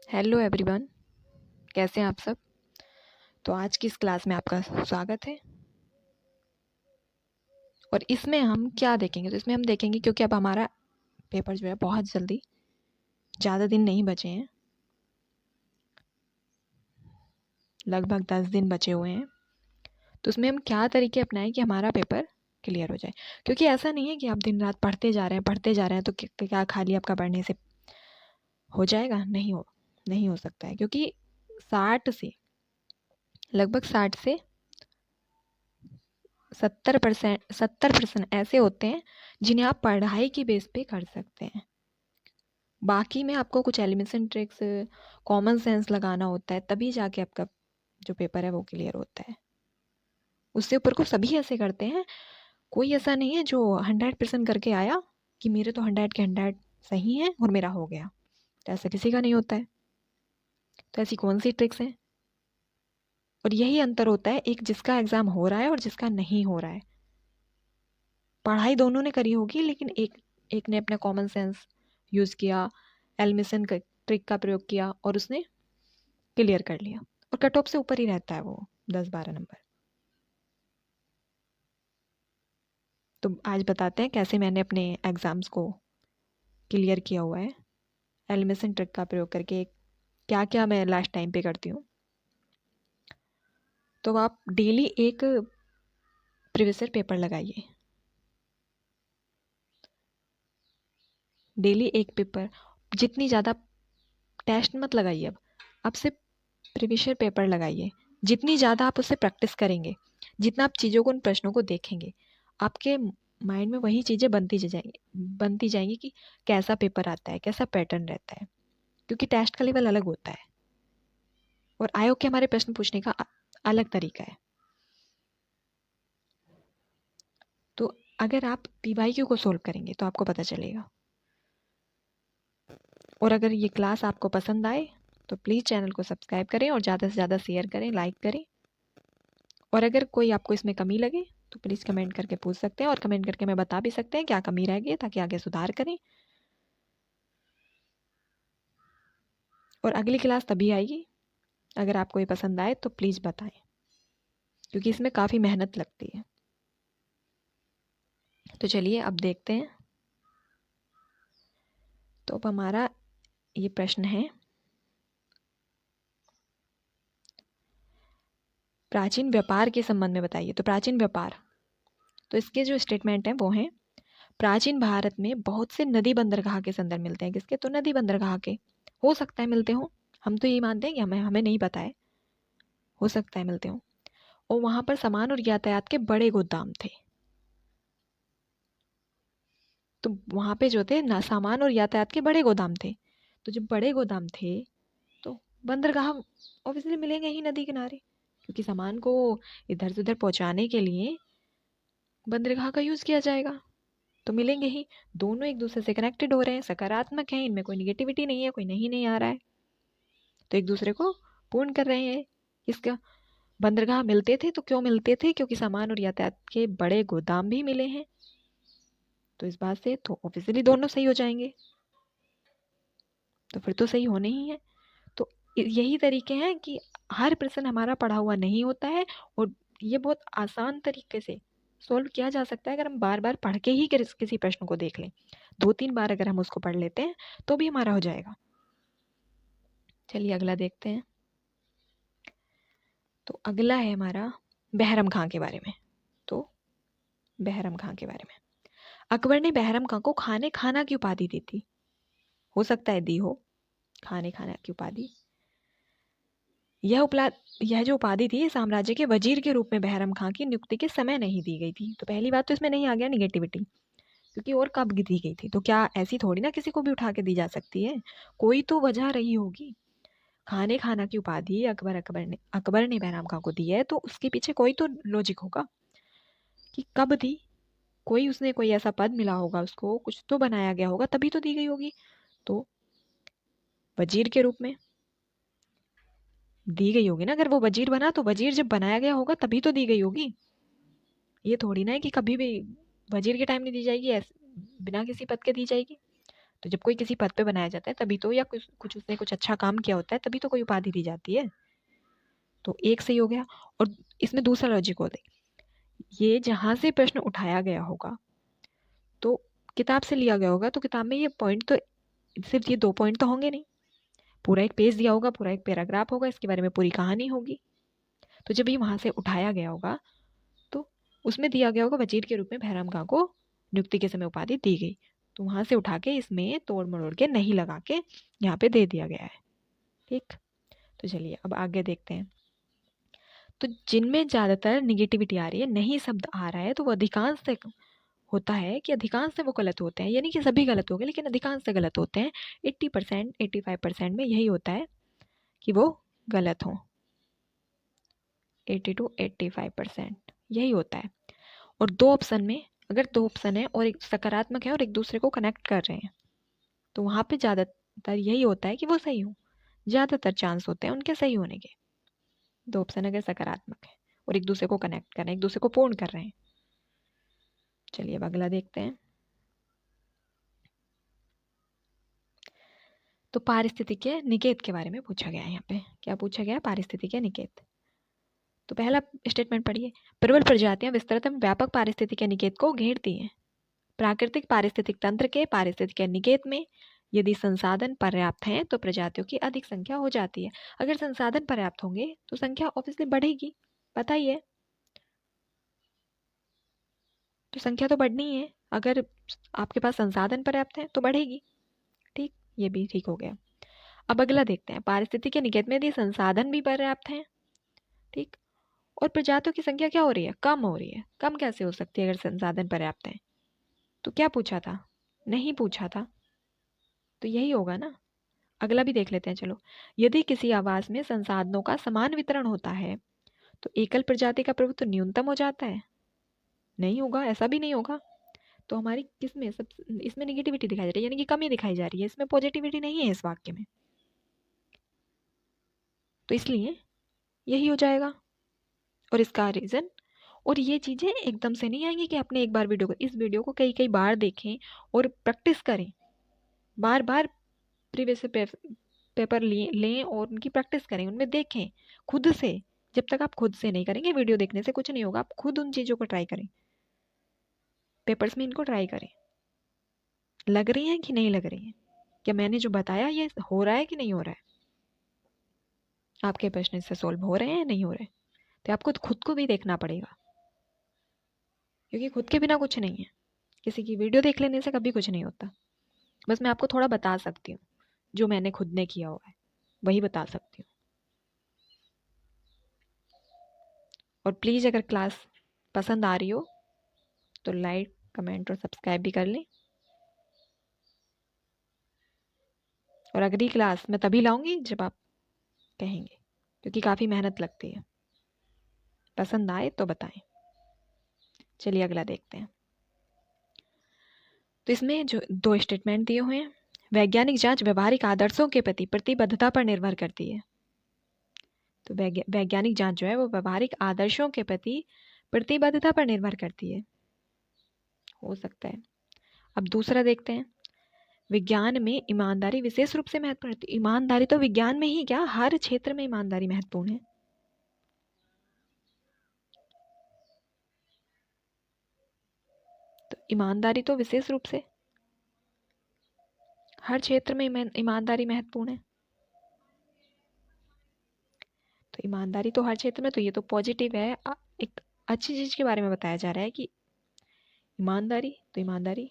Hello everyone, कैसे हैं आप सब। तो आज की इस क्लास में आपका स्वागत है। और इसमें हम क्या देखेंगे, तो इसमें हम देखेंगे, क्योंकि अब हमारा पेपर जो है बहुत जल्दी, ज़्यादा दिन नहीं बचे हैं, लगभग 10 दिन बचे हुए हैं। तो उसमें हम क्या तरीके अपनाएं कि हमारा पेपर क्लियर हो जाए। क्योंकि ऐसा नहीं है कि आप दिन रात पढ़ते जा रहे हैं तो क्या खाली आपका पढ़ने से हो जाएगा। नहीं हो सकता है, क्योंकि 60 से लगभग 60 से 70% ऐसे होते हैं जिन्हें आप पढ़ाई की बेस पे कर सकते हैं। बाकी में आपको कुछ एलिमिनेशन ट्रिक्स, कॉमन सेंस लगाना होता है, तभी जाके आपका जो पेपर है वो क्लियर होता है। उससे ऊपर को सभी ऐसे करते हैं। कोई ऐसा नहीं है जो 100% करके आया कि मेरे तो 100 के 100 सही हैं और मेरा हो गया। तो ऐसा किसी का नहीं होता है। तो ऐसी कौन सी ट्रिक्स हैं। और यही अंतर होता है एक जिसका एग्ज़ाम हो रहा है और जिसका नहीं हो रहा है। पढ़ाई दोनों ने करी होगी, लेकिन एक एक ने अपना कॉमन सेंस यूज़ किया, एलिमिनेशन का ट्रिक का प्रयोग किया और उसने क्लियर कर लिया। और कट ऑफ से ऊपर ही रहता है वो 10-12 नंबर। तो आज बताते हैं कैसे मैंने अपने एग्ज़ाम्स को क्लियर किया हुआ है एलिमिनेशन ट्रिक का प्रयोग करके। क्या क्या मैं लास्ट टाइम पे करती हूँ। तो आप डेली एक प्रीवियस ईयर पेपर लगाइए, डेली एक पेपर। जितनी ज़्यादा टेस्ट मत लगाइए, अब सिर्फ प्रीवियस ईयर पेपर लगाइए। जितनी ज़्यादा आप उससे प्रैक्टिस करेंगे, जितना आप चीज़ों को, उन प्रश्नों को देखेंगे, आपके माइंड में वही चीज़ें बनती जाएंगी कि कैसा पेपर आता है, कैसा पैटर्न रहता है। क्योंकि टेस्ट का लेवल अलग होता है और आयोग के हमारे प्रश्न पूछने का अलग तरीका है। तो अगर आप पीवाईक्यू को सोल्व करेंगे तो आपको पता चलेगा। और अगर ये क्लास आपको पसंद आए तो प्लीज़ चैनल को सब्सक्राइब करें और ज़्यादा से ज़्यादा शेयर करें, लाइक करें। और अगर कोई आपको इसमें कमी लगे तो प्लीज़ कमेंट करके पूछ सकते हैं, और कमेंट करके मैं बता भी सकते हैं क्या कमी रह गई, ताकि आगे सुधार करें। और अगली क्लास तभी आएगी अगर आपको ये पसंद आए तो प्लीज़ बताएं, क्योंकि इसमें काफ़ी मेहनत लगती है। तो चलिए अब देखते हैं। तो अब हमारा ये प्रश्न है, प्राचीन व्यापार के संबंध में बताइए। तो प्राचीन व्यापार, तो इसके जो स्टेटमेंट हैं वो हैं, प्राचीन भारत में बहुत से नदी बंदरगाह के संदर्भ मिलते हैं। किसके? तो नदी बंदरगाह के। हो सकता है मिलते हो, हम तो यही मानते हैं कि हमें हमें नहीं पता है, हो सकता है मिलते हो। और वहां पर सामान और यातायात के बड़े गोदाम थे। तो वहां पे जो थे ना, सामान और यातायात के बड़े गोदाम थे। तो जब बड़े गोदाम थे तो बंदरगाह ऑब्वियसली मिलेंगे ही नदी किनारे, क्योंकि सामान को इधर से उधर पहुंचाने के लिए बंदरगाह का यूज किया जाएगा। तो मिलेंगे ही। दोनों एक दूसरे से कनेक्टेड हो रहे हैं, सकारात्मक हैं, इनमें कोई निगेटिविटी नहीं है, कोई नहीं आ रहा है। तो एक दूसरे को पूर्ण कर रहे हैं। इसका बंदरगाह मिलते थे तो क्यों मिलते थे? क्योंकि सामान और यातायात के बड़े गोदाम भी मिले हैं। तो इस बात से तो ऑब्वियसली दोनों सही हो जाएंगे। तो फिर तो सही होने ही है। तो यही तरीके हैं कि हर प्रश्न हमारा पढ़ा हुआ नहीं होता है, और ये बहुत आसान तरीके से सोल्व किया जा सकता है अगर हम बार बार पढ़ के ही किसी प्रश्न को देख लें। 2-3 बार अगर हम उसको पढ़ लेते हैं तो भी हमारा हो जाएगा। चलिए अगला देखते हैं। तो अगला है हमारा बहरम खां के बारे में। तो बहरम खां के बारे में, अकबर ने बहरम खां को खाने खाना की उपाधि दी थी। हो सकता है दी हो, खाने खाना की उपाधि। यह जो उपाधि थी साम्राज्य के वजीर के रूप में बहरम खां की नियुक्ति के समय नहीं दी गई थी। तो पहली बात तो इसमें नहीं आ गया निगेटिविटी, क्योंकि और कब दी गई थी? तो क्या ऐसी थोड़ी ना किसी को भी उठा के दी जा सकती है, कोई तो वजह रही होगी। खाने खाना की उपाधि अकबर ने बहरम खां को दी है, तो उसके पीछे कोई तो लॉजिक होगा कि कब दी। कोई ऐसा पद मिला होगा उसको, कुछ तो बनाया गया होगा, तभी तो दी गई होगी। तो वजीर के रूप में दी गई होगी ना। अगर वो वजीर बना तो वजीर जब बनाया गया होगा तभी तो दी गई होगी। ये थोड़ी ना है कि कभी भी वजीर के टाइम नहीं दी जाएगी, बिना किसी पद के दी जाएगी। तो जब कोई किसी पद पे बनाया जाता है तभी तो, या कुछ उसने कुछ अच्छा काम किया होता है तभी तो कोई उपाधि दी जाती है। तो एक सही हो गया। और इसमें दूसरा लॉजिक होता है, ये जहां से प्रश्न उठाया गया होगा तो किताब से लिया गया होगा, तो किताब में ये पॉइंट तो सिर्फ ये 2 पॉइंट तो होंगे नहीं, पूरा एक पेज दिया होगा, पूरा एक पैराग्राफ होगा, इसके बारे में पूरी कहानी होगी। तो जब ये वहां से उठाया गया होगा तो उसमें दिया गया होगा वजीर के रूप में बहराम खां को नियुक्ति के समय उपाधि दी गई, तो वहां से उठा के इसमें तोड़ मरोड़ के नहीं लगा के यहाँ पे दे दिया गया है। ठीक, तो चलिए अब आगे देखते हैं। तो जिनमें ज्यादातर निगेटिविटी आ रही है, नहीं शब्द आ रहा है, तो वो अधिकांश से होता है कि अधिकांश से वो गलत होते हैं, यानी कि सभी गलत हो गए लेकिन अधिकांश से गलत होते हैं। 80% 85% में यही होता है कि वो गलत हों। 80 to 85% यही होता है। और दो ऑप्शन में, अगर दो ऑप्शन है और एक सकारात्मक है और एक दूसरे को कनेक्ट कर रहे हैं, तो वहां पे ज्यादातर यही होता है कि वो सही हो, ज्यादातर चांस होते हैं उनके सही होने के। दो ऑप्शन अगर सकारात्मक है और एक दूसरे को कनेक्ट कर रहे हैं, एक दूसरे को पूर्ण कर रहे हैं। चलिए अब अगला देखते हैं। तो पारिस्थितिकीय निकेत के बारे में पूछा गया है। यहाँ पे क्या पूछा गया है? पारिस्थितिकीय निकेत। तो पहला स्टेटमेंट पढ़िए, प्रबल प्रजातियां विस्तृत एवं व्यापक पारिस्थितिकीय निकेत को घेरती हैं। प्राकृतिक पारिस्थितिक तंत्र के पारिस्थितिकीय निकेत में यदि संसाधन पर्याप्त हैं तो प्रजातियों की अधिक संख्या हो जाती है। अगर संसाधन पर्याप्त होंगे तो संख्या ऑब्वियसली बढ़ेगी, पता ही है। तो संख्या तो बढ़नी है, अगर आपके पास संसाधन पर्याप्त है तो बढ़ेगी। ठीक, ये भी ठीक हो गया। अब अगला देखते हैं, पारिस्थितिकीय निकेत में यदि संसाधन भी पर्याप्त हैं, ठीक, और प्रजातियों की संख्या क्या हो रही है? कम हो रही है। कम कैसे हो सकती है अगर संसाधन पर्याप्त है? तो क्या पूछा था? नहीं पूछा था, तो यही होगा ना। अगला भी देख लेते हैं, चलो। यदि किसी आवास में संसाधनों का समान वितरण होता है तो एकल प्रजाति का प्रभुत्व न्यूनतम हो जाता है? नहीं होगा, ऐसा भी नहीं होगा। तो हमारी किसमें सब, इसमें निगेटिविटी दिखाई जा रही है, यानी कि कमी दिखाई जा रही है, इसमें पॉजिटिविटी नहीं है इस वाक्य में। तो इसलिए यही हो जाएगा। और इसका रीजन, और ये चीजें एकदम से नहीं आएंगी कि आपने एक बार वीडियो को, इस वीडियो को कई कई बार देखें और प्रैक्टिस करें, बार बार प्रीवियस पेपर लें और उनकी प्रैक्टिस करें, उनमें देखें खुद से। जब तक आप खुद से नहीं करेंगे, वीडियो देखने से कुछ नहीं होगा, आप खुद उन चीज़ों को ट्राई करें, पेपर्स में इनको ट्राई करें, लग रही हैं कि नहीं लग रही हैं, क्या मैंने जो बताया ये हो रहा है कि नहीं हो रहा है, आपके प्रश्न इससे सोल्व हो रहे हैं नहीं हो रहे। तो आपको खुद को भी देखना पड़ेगा, क्योंकि खुद के बिना कुछ नहीं है। किसी की वीडियो देख लेने से कभी कुछ नहीं होता। बस मैं आपको थोड़ा बता सकती हूँ, जो मैंने खुद ने किया हुआ है वही बता सकती हूँ। और प्लीज़ अगर क्लास पसंद आ रही हो तो लाइक, कमेंट और सब्सक्राइब भी कर लें। और अगली क्लास मैं तभी लाऊंगी जब आप कहेंगे, क्योंकि काफ़ी मेहनत लगती है। पसंद आए तो बताएं। चलिए अगला देखते हैं। तो इसमें जो दो स्टेटमेंट दिए हुए हैं, वैज्ञानिक जांच व्यवहारिक आदर्शों के प्रति प्रतिबद्धता पर निर्भर करती है। तो वैज्ञानिक जांच जो है वो व्यवहारिक आदर्शों के प्रति प्रतिबद्धता पर निर्भर करती है, हो सकता है। अब दूसरा देखते हैं, विज्ञान में ईमानदारी विशेष रूप से महत्वपूर्ण है। ईमानदारी तो विज्ञान में ही क्या, हर क्षेत्र में ईमानदारी महत्वपूर्ण है। तो ईमानदारी तो विशेष रूप से हर क्षेत्र में ईमानदारी महत्वपूर्ण है। तो ईमानदारी तो हर क्षेत्र में, तो ये तो पॉजिटिव है, एक अच्छी चीज के बारे में बताया जा रहा है कि ईमानदारी, तो ईमानदारी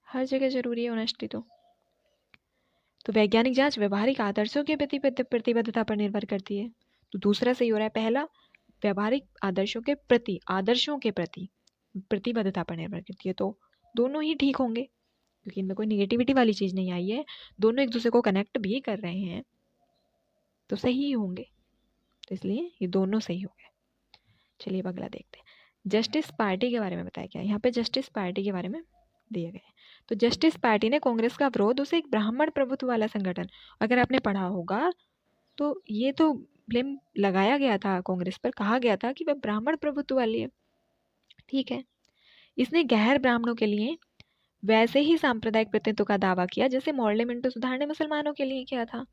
हर जगह जरूरी है, ऑनेस्टी तो वैज्ञानिक जांच व्यवहारिक आदर्शों के प्रति प्रतिबद्धता पर निर्भर करती है। तो दूसरा सही हो रहा है, पहला व्यवहारिक आदर्शों के प्रति प्रतिबद्धता पर निर्भर करती है। तो दोनों ही ठीक होंगे, क्योंकि इनमें कोई निगेटिविटी वाली चीज नहीं आई है, दोनों एक दूसरे को कनेक्ट भी कर रहे हैं, तो सही ही होंगे। तो इसलिए ये दोनों सही हो गए। चलिए अब अगला देखते हैं। जस्टिस पार्टी के बारे में बताया गया, यहाँ पे जस्टिस पार्टी के बारे में दिए गए। तो जस्टिस पार्टी ने कांग्रेस का विरोध, उसे एक ब्राह्मण प्रभुत्व वाला संगठन, अगर आपने पढ़ा होगा तो ये तो ब्लेम लगाया गया था कांग्रेस पर, कहा गया था कि वह ब्राह्मण प्रभुत्व वाली है, ठीक है। इसने गैर ब्राह्मणों के लिए वैसे ही सांप्रदायिक प्रतिनिधित्व का दावा किया जैसे मोर्ले मिंटो सुधार ने मुसलमानों के लिए किया था।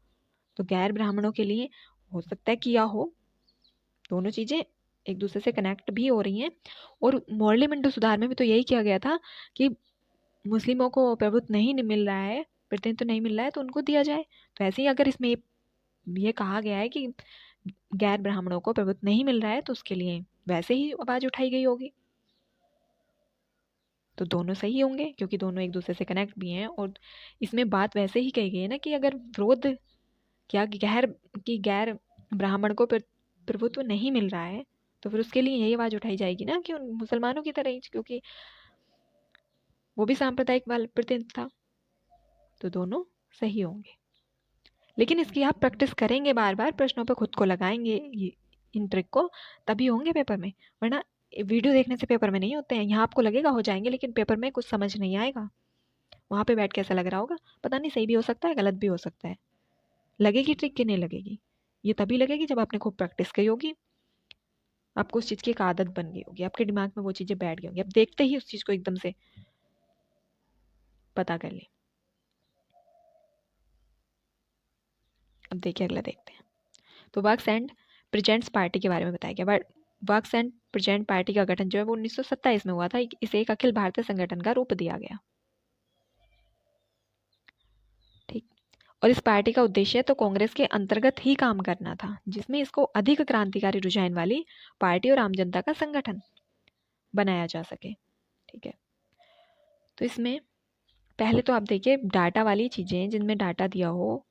तो गैर ब्राह्मणों के लिए हो सकता है किया हो। दोनों चीजें एक दूसरे से कनेक्ट भी हो रही हैं। और मोर्ले मिंटो सुधार में भी तो यही किया गया था कि मुस्लिमों को प्रभुत्व नहीं मिल रहा है, प्रतिनिधित्व नहीं मिल रहा है, तो उनको दिया जाए। तो ऐसे ही अगर इसमें ये कहा गया है कि गैर ब्राह्मणों को प्रभुत्व नहीं मिल रहा है, तो उसके लिए वैसे ही आवाज उठाई गई होगी। तो दोनों सही होंगे क्योंकि दोनों एक दूसरे से कनेक्ट भी हैं। और इसमें बात वैसे ही कही गई है ना कि अगर विरोध क्या गैर ब्राह्मण को प्रभुत्व नहीं मिल रहा है, तो फिर उसके लिए यही आवाज उठाई जाएगी ना कि उन मुसलमानों की तरह ही, क्योंकि वो भी सांप्रदायिक वाला प्रतिनिधि था। तो दोनों सही होंगे। लेकिन इसकी आप प्रैक्टिस करेंगे, बार बार प्रश्नों पर खुद को लगाएंगे इन ट्रिक को, तभी होंगे पेपर में। वरना वीडियो देखने से पेपर में नहीं होते हैं। यहाँ आपको लगेगा हो जाएंगे, लेकिन पेपर में कुछ समझ नहीं आएगा। वहां पे बैठ के ऐसा लग रहा होगा पता नहीं, सही भी हो सकता है गलत भी हो सकता है। लगेगी ट्रिक कि नहीं लगेगी? ये तभी लगेगी जब आपने खूब प्रैक्टिस की होगी, आपको उस चीज की एक आदत बन गई होगी, आपके दिमाग में वो चीजें बैठ गई होंगी, आप देखते ही उस चीज को एकदम से पता कर ले। अब देखिए अगला देखते हैं। तो वर्क्स एंड प्रेजेंट्स पार्टी के बारे में बताया गया। वर्क्स एंड प्रेजेंट पार्टी का गठन जो है वो 1927 में हुआ था। इसे एक अखिल भारतीय संगठन का रूप दिया गया। ठीक। और इस पार्टी का उद्देश्य तो कांग्रेस के अंतर्गत ही काम करना था, जिसमें इसको अधिक क्रांतिकारी रुझान वाली पार्टी और आम जनता का संगठन बनाया जा सके। ठीक है। तो इसमें पहले तो आप देखिए, डाटा वाली चीजें जिनमें डाटा दिया हो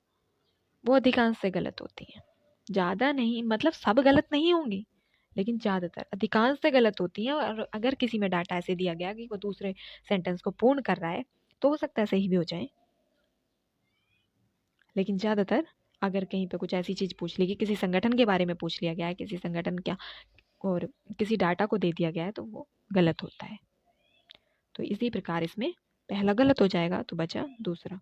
वो अधिकांश से गलत होती हैं। ज्यादा नहीं, मतलब सब गलत नहीं होंगी, लेकिन ज्यादातर अधिकांश से गलत होती हैं। और अगर किसी में डाटा ऐसे दिया गया कि वो दूसरे सेंटेंस को पूर्ण कर रहा है, तो हो सकता है सही भी हो जाए। लेकिन ज्यादातर अगर कहीं पे कुछ ऐसी चीज पूछ ली कि किसी संगठन के बारे में पूछ लिया गया है, किसी संगठन क्या और किसी डाटा को दे दिया गया है, तो वो गलत होता है। तो इसी प्रकार इसमें पहला गलत हो जाएगा, तो बचा दूसरा।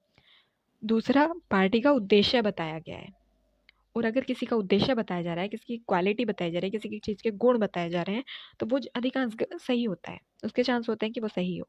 दूसरा, पार्टी का उद्देश्य बताया गया है। और अगर किसी का उद्देश्य बताया जा रहा है, किसी की क्वालिटी बताई जा रही है, किसी की चीज के गुण बताए जा रहे हैं, तो वो अधिकांश सही होता है, उसके चांस होते हैं कि वो सही हो।